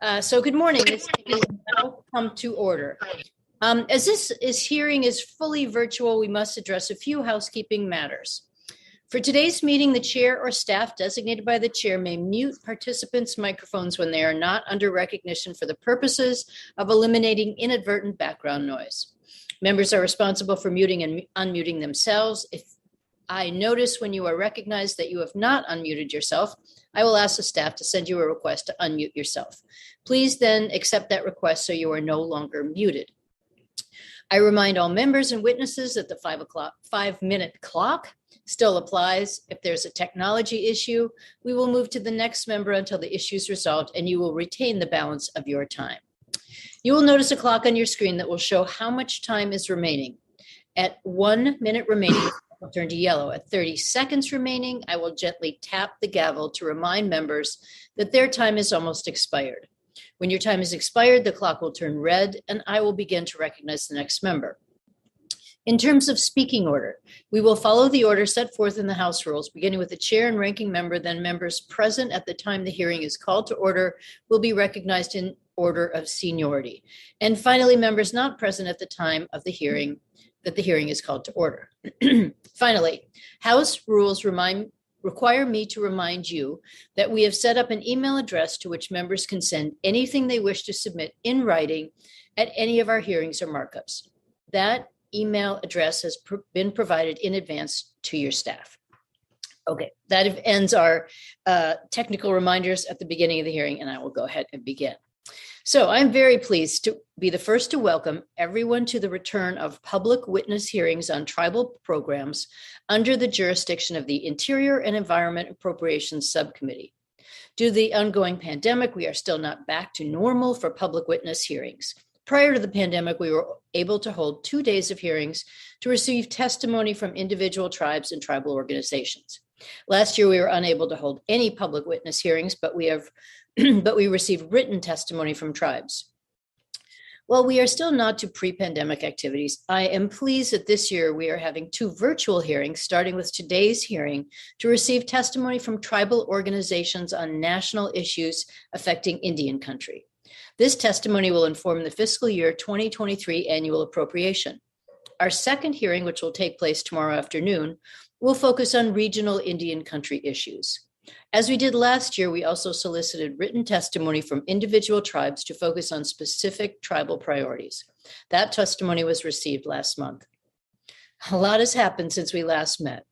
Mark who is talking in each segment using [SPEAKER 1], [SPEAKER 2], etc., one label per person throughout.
[SPEAKER 1] So good morning. This meeting will now come to order. As this hearing is fully virtual, we must address a few housekeeping matters. For today's meeting, the chair or staff designated by the chair may mute participants' microphones when they are not under recognition for the purposes of eliminating inadvertent background noise. Members are responsible for muting and unmuting themselves. If I notice when you are recognized that you have not unmuted yourself, I will ask the staff to send you a request to unmute yourself. Please then accept that request so you are no longer muted. I remind all members and witnesses that the 5-minute clock still applies. If there's a technology issue, we will move to the next member until the issue is resolved, and you will retain the balance of your time. You will notice a clock on your screen that will show how much time is remaining. At 1 minute remaining, it will turn to yellow. At 30 seconds remaining, I will gently tap the gavel to remind members that their time is almost expired. When your time is expired, the clock will turn red, and I will begin to recognize the next member. In terms of speaking order, we will follow the order set forth in the House rules, beginning with the chair and ranking member, then members present at the time the hearing is called to order will be recognized in order of seniority. And finally, members not present at the time of the hearing that the hearing is called to order. Finally, House rules require me to remind you that we have set up an email address to which members can send anything they wish to submit in writing at any of our hearings or markups. That email address has been provided in advance to your staff. Okay, that ends our technical reminders at the beginning of the hearing, and I will go ahead and begin. So I'm very pleased to be the first to welcome everyone to the return of public witness hearings on tribal programs under the jurisdiction of the Interior and Environment Appropriations Subcommittee. Due to the ongoing pandemic, we are still not back to normal for public witness hearings. Prior to the pandemic, we were able to hold 2 days of hearings to receive testimony from individual tribes and tribal organizations. Last year, we were unable to hold any public witness hearings, but we received written testimony from tribes. While we are still not to pre-pandemic activities, I am pleased that this year we are having 2 virtual hearings, starting with today's hearing, to receive testimony from tribal organizations on national issues affecting Indian country. This testimony will inform the fiscal year 2023 annual appropriation. Our second hearing, which will take place tomorrow afternoon, will focus on regional Indian country issues. As we did last year, we also solicited written testimony from individual tribes to focus on specific tribal priorities. That testimony was received last month. A lot has happened since we last met.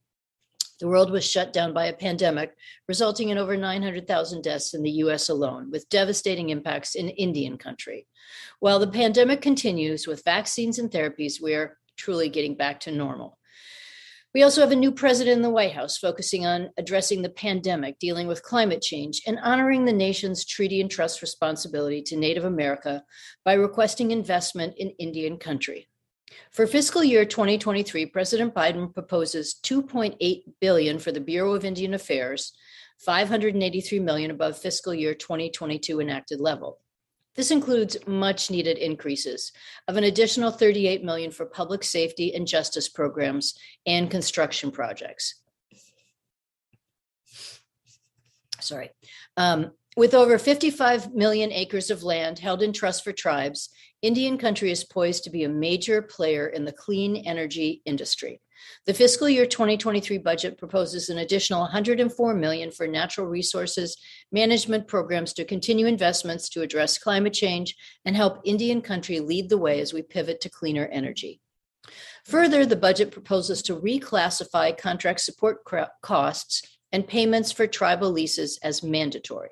[SPEAKER 1] The world was shut down by a pandemic, resulting in over 900,000 deaths in the US alone, with devastating impacts in Indian country. While the pandemic continues with vaccines and therapies, we are truly getting back to normal. We also have a new president in the White House focusing on addressing the pandemic, dealing with climate change, and honoring the nation's treaty and trust responsibility to Native America by requesting investment in Indian country. For fiscal year 2023, President Biden proposes $2.8 billion for the Bureau of Indian Affairs, $583 million above fiscal year 2022 enacted level. This includes much needed increases of an additional $38 million for public safety and justice programs and construction projects. With over 55 million acres of land held in trust for tribes, Indian country is poised to be a major player in the clean energy industry. The fiscal year 2023 budget proposes an additional $104 million for natural resources management programs to continue investments to address climate change and help Indian country lead the way as we pivot to cleaner energy. Further, the budget proposes to reclassify contract support costs and payments for tribal leases as mandatory.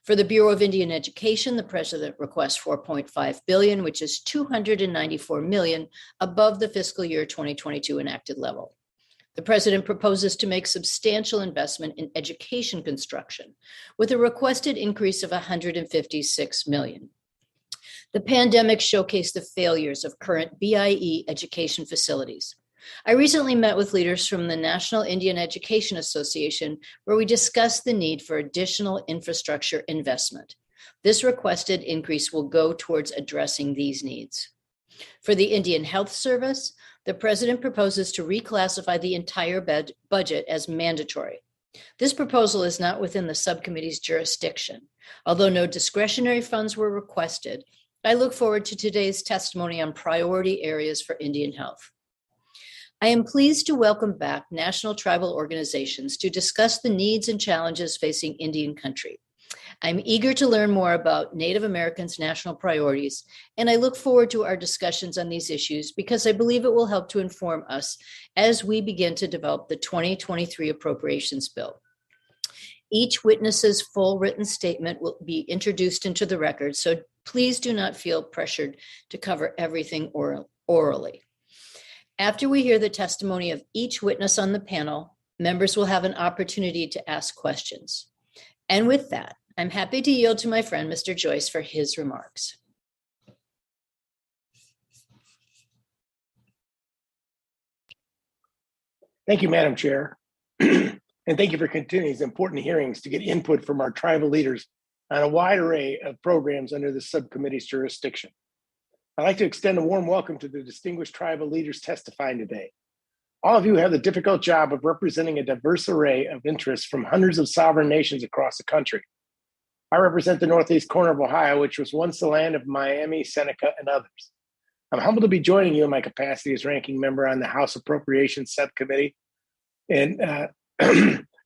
[SPEAKER 1] For the Bureau of Indian Education, the president requests $4.5 billion, which is $294 million above the fiscal year 2022 enacted level. The president proposes to make substantial investment in education construction with a requested increase of $156 million. The pandemic showcased the failures of current BIE education facilities. I recently met with leaders from the National Indian Education Association, where we discussed the need for additional infrastructure investment. This requested increase will go towards addressing these needs. For the Indian Health Service, the president proposes to reclassify the entire budget as mandatory. This proposal is not within the subcommittee's jurisdiction. Although no discretionary funds were requested, I look forward to today's testimony on priority areas for Indian health. I am pleased to welcome back national tribal organizations to discuss the needs and challenges facing Indian country. I'm eager to learn more about Native Americans' national priorities, and I look forward to our discussions on these issues because I believe it will help to inform us as we begin to develop the 2023 Appropriations Bill. Each witness's full written statement will be introduced into the record, so please do not feel pressured to cover everything orally. After we hear the testimony of each witness on the panel, members will have an opportunity to ask questions. And with that, I'm happy to yield to my friend, Mr. Joyce, for his remarks.
[SPEAKER 2] Thank you, Madam Chair. And thank you for continuing these important hearings to get input from our tribal leaders on a wide array of programs under the subcommittee's jurisdiction. I'd like to extend a warm welcome to the distinguished tribal leaders testifying today. All of you have the difficult job of representing a diverse array of interests from hundreds of sovereign nations across the country. I represent the northeast corner of Ohio, which was once the land of Miami, Seneca, and others. I'm humbled to be joining you in my capacity as ranking member on the House Appropriations Subcommittee. And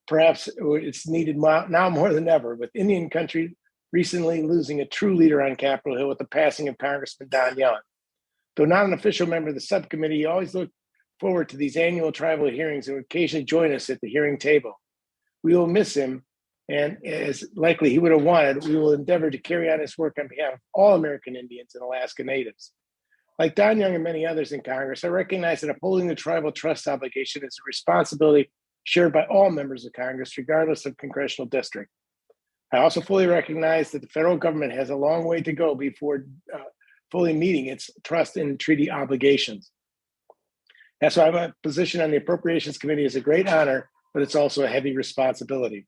[SPEAKER 2] perhaps it's needed now more than ever, with Indian country recently losing a true leader on Capitol Hill with the passing of Congressman Don Young. Though not an official member of the subcommittee, he always looked forward to these annual tribal hearings and would occasionally join us at the hearing table. We will miss him. And as likely he would have wanted, we will endeavor to carry on his work on behalf of all American Indians and Alaska Natives. Like Don Young and many others in Congress, I recognize that upholding the tribal trust obligation is a responsibility shared by all members of Congress, regardless of congressional district. I also fully recognize that the federal government has a long way to go before fully meeting its trust and treaty obligations. That's why my position on the Appropriations Committee is a great honor, but it's also a heavy responsibility.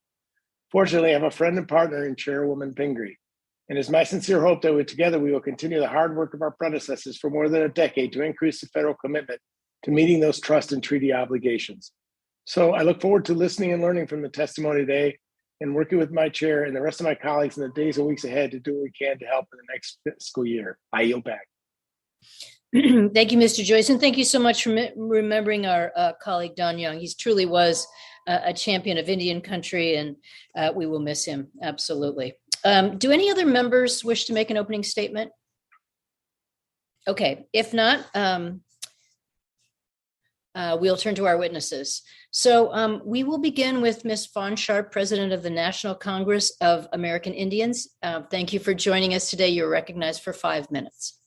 [SPEAKER 2] Fortunately, I have a friend and partner in Chairwoman Pingree, and it's my sincere hope that together we will continue the hard work of our predecessors for more than a decade to increase the federal commitment to meeting those trust and treaty obligations. So I look forward to listening and learning from the testimony today and working with my chair and the rest of my colleagues in the days and weeks ahead to do what we can to help in the next fiscal year. I yield back.
[SPEAKER 1] Thank you, Mr. Joyce, and thank you so much for remembering our colleague Don Young. He truly was a champion of Indian country, and we will miss him, absolutely. Do any other members wish to make an opening statement? Okay, if not, we'll turn to our witnesses. So we will begin with Ms. Fawn Sharp, President of the National Congress of American Indians. Thank you for joining us today. You're recognized for 5 minutes.